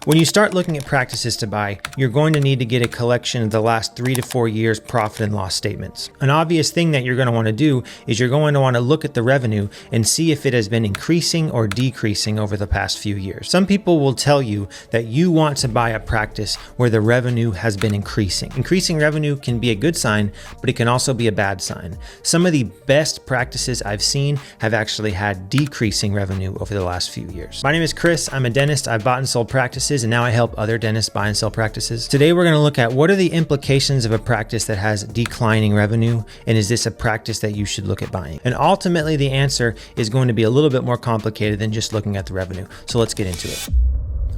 When you start looking at practices to buy, you're going to need to get a collection of the last 3 to 4 years profit and loss statements. An obvious thing that you're going to want to do is you're going to want to look at the revenue and see if it has been increasing or decreasing over the past few years. Some people will tell you that you want to buy a practice where the revenue has been increasing. Increasing revenue can be a good sign, but it can also be a bad sign. Some of the best practices I've seen have actually had decreasing revenue over the last few years. My name is Chris. I'm a dentist. I've bought and sold practices, and now I help other dentists buy and sell practices. Today, we're going to look at what are the implications of a practice that has declining revenue, and is this a practice that you should look at buying? And ultimately, the answer is going to be a little bit more complicated than just looking at the revenue. So let's get into it.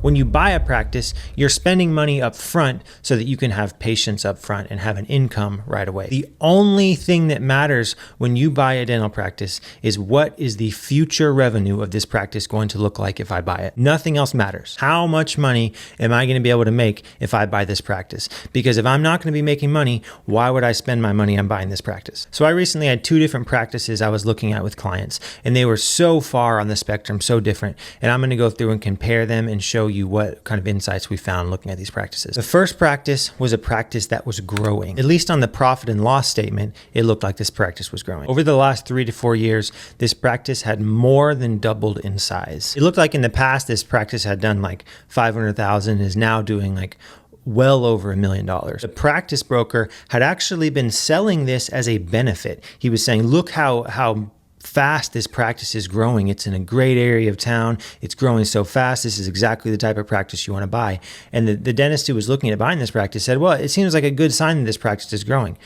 When you buy a practice, you're spending money up front so that you can have patients up front and have an income right away. The only thing that matters when you buy a dental practice is what is the future revenue of this practice going to look like if I buy it. Nothing else matters. How much money am I going to be able to make if I buy this practice? Because if I'm not going to be making money, why would I spend my money on buying this practice? So I recently had 2 different practices I was looking at with clients, and they were so far on the spectrum, so different. And I'm going to go through and compare them and show you what kind of insights we found looking at these practices. The first practice was a practice that was growing. At least on the profit and loss statement, it looked like this practice was growing. Over the last 3 to 4 years, this practice had more than doubled in size. It looked like in the past, this practice had done like 500,000, is now doing like well over $1 million. The practice broker had actually been selling this as a benefit. He was saying, look how fast this practice is growing. It's in a great area of town. It's growing so fast. This is exactly the type of practice you want to buy. And the dentist who was looking at buying this practice said, well, it seems like a good sign that this practice is growing.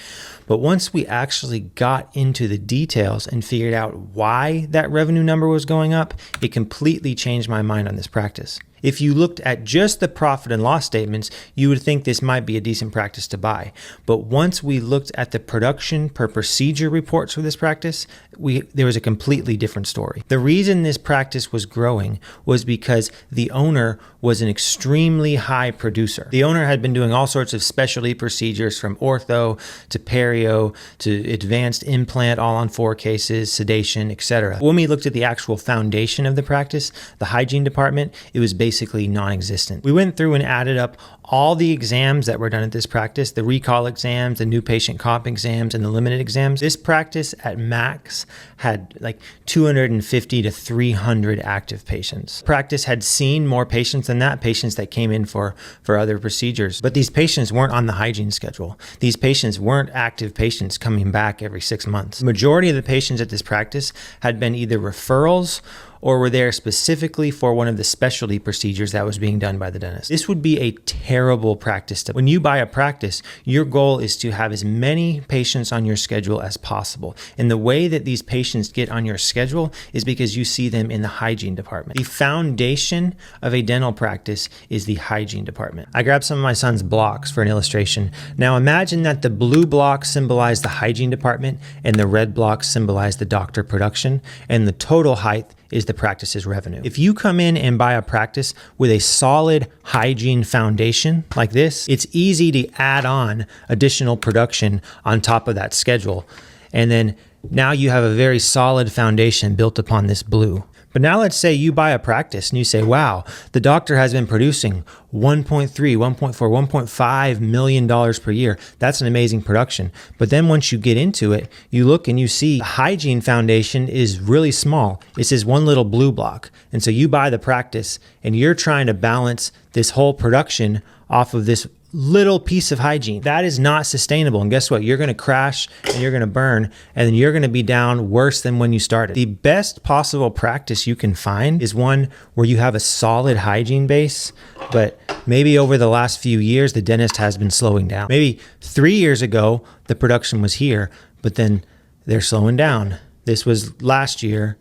But once we actually got into the details and figured out why that revenue number was going up, it completely changed my mind on this practice. If you looked at just the profit and loss statements, you would think this might be a decent practice to buy. But once we looked at the production per procedure reports for this practice, there was a completely different story. The reason this practice was growing was because the owner was an extremely high producer. The owner had been doing all sorts of specialty procedures, from ortho to perio to advanced implant, all on 4 cases, sedation, etc. When we looked at the actual foundation of the practice, the hygiene department, it was basically non-existent. We went through and added up all the exams that were done at this practice, the recall exams, the new patient comp exams, and the limited exams. This practice at max had like 250 to 300 active patients. Practice had seen more patients than that, patients that came in for other procedures. But these patients weren't on the hygiene schedule. These patients weren't active patients coming back every 6 months. The majority of the patients at this practice had been either referrals or were there specifically for one of the specialty procedures that was being done by the dentist. This would be a terrible practice. When you buy a practice, your goal is to have as many patients on your schedule as possible. And the way that these patients get on your schedule is because you see them in the hygiene department. The foundation of a dental practice is the hygiene department. I grabbed some of my son's blocks for an illustration. Now imagine that the blue blocks symbolize the hygiene department and the red blocks symbolize the doctor production, and the total height is the practice's revenue. If you come in and buy a practice with a solid hygiene foundation like this, it's easy to add on additional production on top of that schedule. And then now you have a very solid foundation built upon this blue. But now let's say you buy a practice and you say, wow, the doctor has been producing $1.3, $1.4, $1.5 million per year. That's an amazing production. But then once you get into it, you look and you see the hygiene foundation is really small. It's this one little blue block. And so you buy the practice and you're trying to balance this whole production off of this little piece of hygiene. That is not sustainable. And guess what? You're going to crash and you're going to burn, and then you're going to be down worse than when you started. The best possible practice you can find is one where you have a solid hygiene base, but maybe over the last few years, the dentist has been slowing down. Maybe 3 years ago, the production was here, but then they're slowing down. This was last year.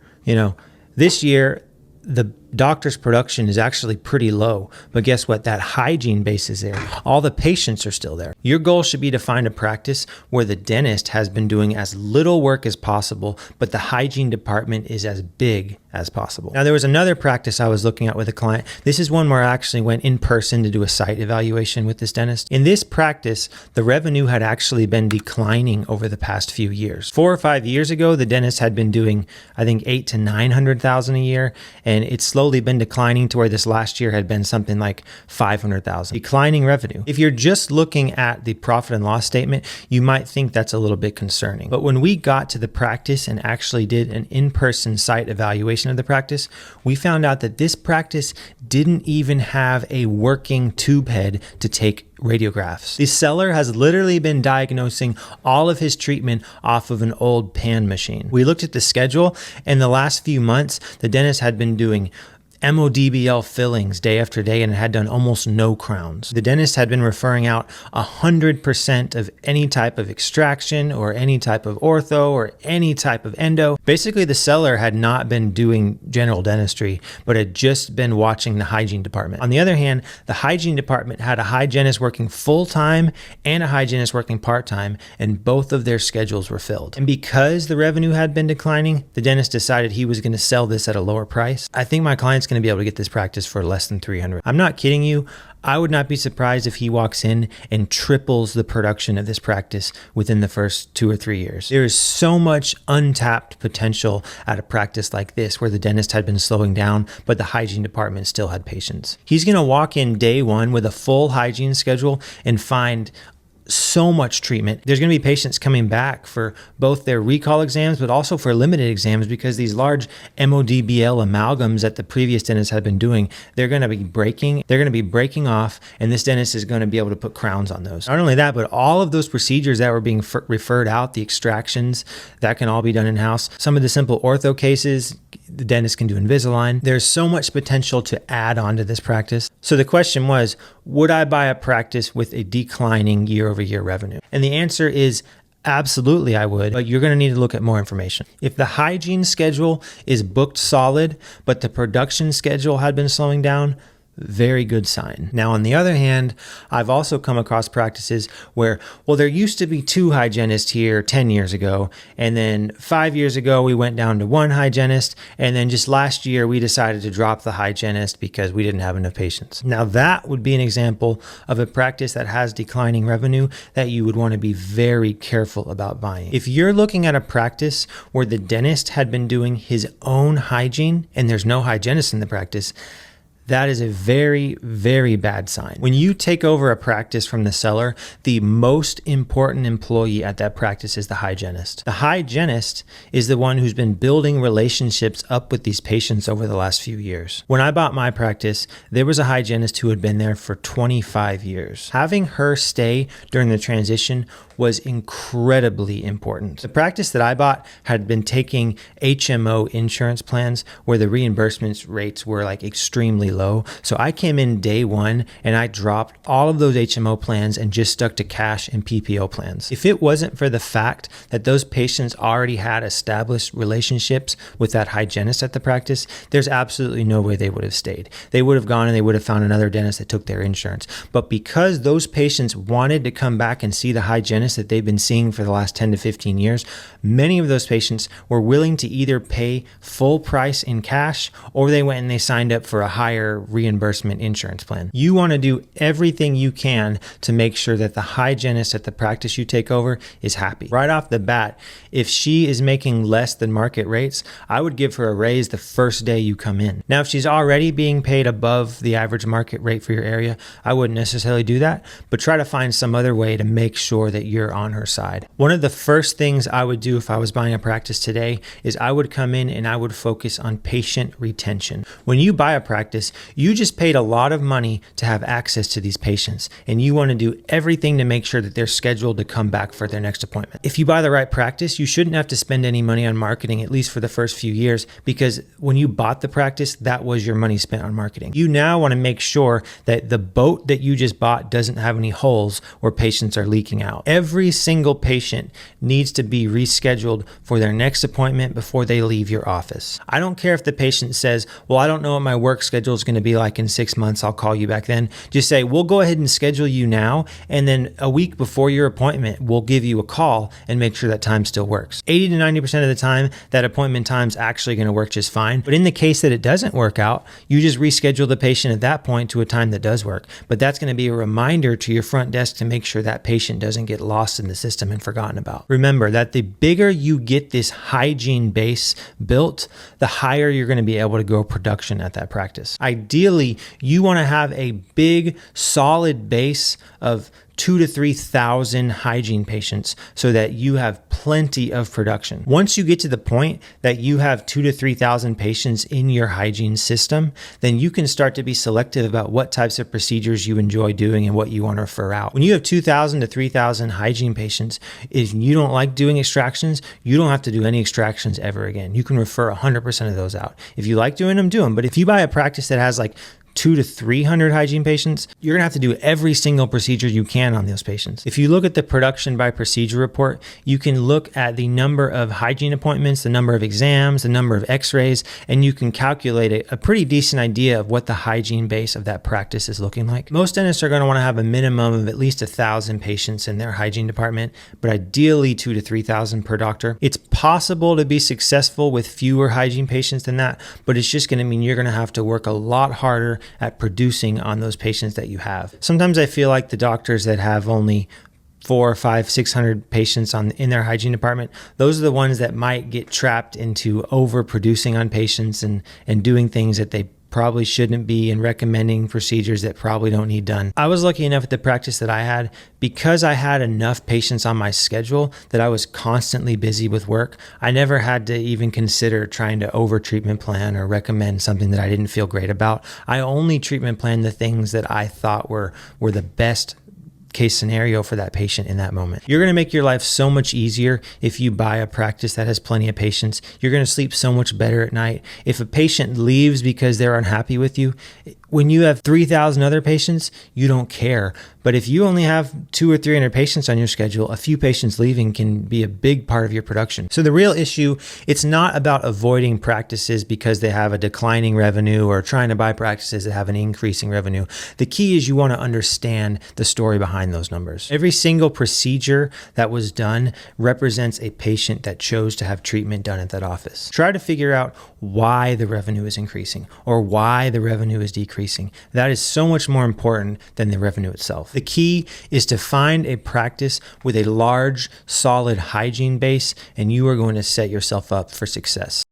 This year, the doctor's production is actually pretty low, but guess what? That hygiene base is there. All the patients are still there. Your goal should be to find a practice where the dentist has been doing as little work as possible, but the hygiene department is as big as possible. Now, there was another practice I was looking at with a client. This is one where I actually went in person to do a site evaluation with this dentist. In this practice, the revenue had actually been declining over the past few years. 4 or 5 years ago, the dentist had been doing, I think, 800,000 to 900,000 a year, and it slowed slowly been declining to where this last year had been something like 500,000. Declining revenue. If you're just looking at the profit and loss statement, you might think that's a little bit concerning. But when we got to the practice and actually did an in-person site evaluation of the practice, we found out that this practice didn't even have a working tube head to take radiographs. The seller has literally been diagnosing all of his treatment off of an old pan machine. We looked at the schedule, and the last few months, the dentist had been doing MODBL fillings day after day and had done almost no crowns. The dentist had been referring out 100% of any type of extraction or any type of ortho or any type of endo. Basically, the seller had not been doing general dentistry, but had just been watching the hygiene department. On the other hand, the hygiene department had a hygienist working full-time and a hygienist working part-time, and both of their schedules were filled. And because the revenue had been declining, the dentist decided he was going to sell this at a lower price. I think my client's going to be able to get this practice for less than 300. I'm not kidding you. I would not be surprised if he walks in and triples the production of this practice within the first 2 or 3 years. There is so much untapped potential at a practice like this where the dentist had been slowing down, but the hygiene department still had patients. He's going to walk in day one with a full hygiene schedule and find so much treatment. There's going to be patients coming back for both their recall exams, but also for limited exams, because these large MODBL amalgams that the previous dentist had been doing, they're going to be breaking off, and this dentist is going to be able to put crowns on those. Not only that, but all of those procedures that were being referred out, the extractions, that can all be done in-house. Some of the simple ortho cases, the dentist can do Invisalign. There's so much potential to add on to this practice. So the question was, would I buy a practice with a declining year-over-year revenue? And the answer is absolutely I would, but you're going to need to look at more information. If the hygiene schedule is booked solid, but the production schedule had been slowing down, very good sign. Now, on the other hand, I've also come across practices where, well, there used to be 2 hygienists here 10 years ago, and then 5 years ago, we went down to 1 hygienist, and then just last year, we decided to drop the hygienist because we didn't have enough patients. Now, that would be an example of a practice that has declining revenue that you would want to be very careful about buying. If you're looking at a practice where the dentist had been doing his own hygiene and there's no hygienist in the practice, that is a very, very bad sign. When you take over a practice from the seller, the most important employee at that practice is the hygienist. The hygienist is the one who's been building relationships up with these patients over the last few years. When I bought my practice, there was a hygienist who had been there for 25 years. Having her stay during the transition was incredibly important. The practice that I bought had been taking HMO insurance plans where the reimbursement rates were like extremely low. So I came in day one and I dropped all of those HMO plans and just stuck to cash and PPO plans. If it wasn't for the fact that those patients already had established relationships with that hygienist at the practice, there's absolutely no way they would have stayed. They would have gone and they would have found another dentist that took their insurance. But because those patients wanted to come back and see the hygienist that they've been seeing for the last 10 to 15 years, many of those patients were willing to either pay full price in cash or they went and they signed up for a higher reimbursement insurance plan. You want to do everything you can to make sure that the hygienist at the practice you take over is happy. Right off the bat, if she is making less than market rates, I would give her a raise the first day you come in. Now, if she's already being paid above the average market rate for your area, I wouldn't necessarily do that, but try to find some other way to make sure that you're on her side. One of the first things I would do if I was buying a practice today is I would come in and I would focus on patient retention. When you buy a practice, you just paid a lot of money to have access to these patients, and you want to do everything to make sure that they're scheduled to come back for their next appointment. If you buy the right practice, you shouldn't have to spend any money on marketing, at least for the first few years, because when you bought the practice, that was your money spent on marketing. You now want to make sure that the boat that you just bought doesn't have any holes where patients are leaking out. Every single patient needs to be rescheduled for their next appointment before they leave your office. I don't care if the patient says, well, I don't know what my work schedule is is going to be like in 6 months. I'll call you back then. Just say, we'll go ahead and schedule you now. And then a week before your appointment, we'll give you a call and make sure that time still works. 80 to 90% of the time, that appointment time's actually going to work just fine. But in the case that it doesn't work out, you just reschedule the patient at that point to a time that does work. But that's going to be a reminder to your front desk to make sure that patient doesn't get lost in the system and forgotten about. Remember that the bigger you get this hygiene base built, the higher you're going to be able to grow production at that practice. Ideally, you want to have a big, solid base of 2,000 to 3,000 hygiene patients so that you have plenty of production. Once you get to the point that you have 2,000 to 3,000 patients in your hygiene system, then you can start to be selective about what types of procedures you enjoy doing and what you want to refer out. When you have 2,000 to 3,000 hygiene patients, if you don't like doing extractions, you don't have to do any extractions ever again. You can refer 100% of those out. If you like doing them, do them. But if you buy a practice that has like 200 to 300 hygiene patients, you're gonna have to do every single procedure you can on those patients. If you look at the production by procedure report, you can look at the number of hygiene appointments, the number of exams, the number of x-rays, and you can calculate a pretty decent idea of what the hygiene base of that practice is looking like. Most dentists are gonna wanna have a minimum of at least 1,000 patients in their hygiene department, but ideally 2,000 to 3,000 per doctor. It's possible to be successful with fewer hygiene patients than that, but it's just gonna mean you're gonna have to work a lot harder at producing on those patients that you have. Sometimes I feel like the doctors that have only 400, 500, 600 patients in their hygiene department, those are the ones that might get trapped into overproducing on patients and doing things that they probably shouldn't be and recommending procedures that probably don't need done. I was lucky enough at the practice that I had, because I had enough patients on my schedule that I was constantly busy with work. I never had to even consider trying to over treatment plan or recommend something that I didn't feel great about. I only treatment planned the things that I thought were the best case scenario for that patient in that moment. You're going to make your life so much easier if you buy a practice that has plenty of patients. You're going to sleep so much better at night. If a patient leaves because they're unhappy with you, when you have 3,000 other patients, you don't care. But if you only have 200 or 300 patients on your schedule, a few patients leaving can be a big part of your production. So the real issue, it's not about avoiding practices because they have a declining revenue or trying to buy practices that have an increasing revenue. The key is you want to understand the story behind those numbers. Every single procedure that was done represents a patient that chose to have treatment done at that office. Try to figure out why the revenue is increasing or why the revenue is decreasing. That is so much more important than the revenue itself. The key is to find a practice with a large, solid hygiene base, and you are going to set yourself up for success.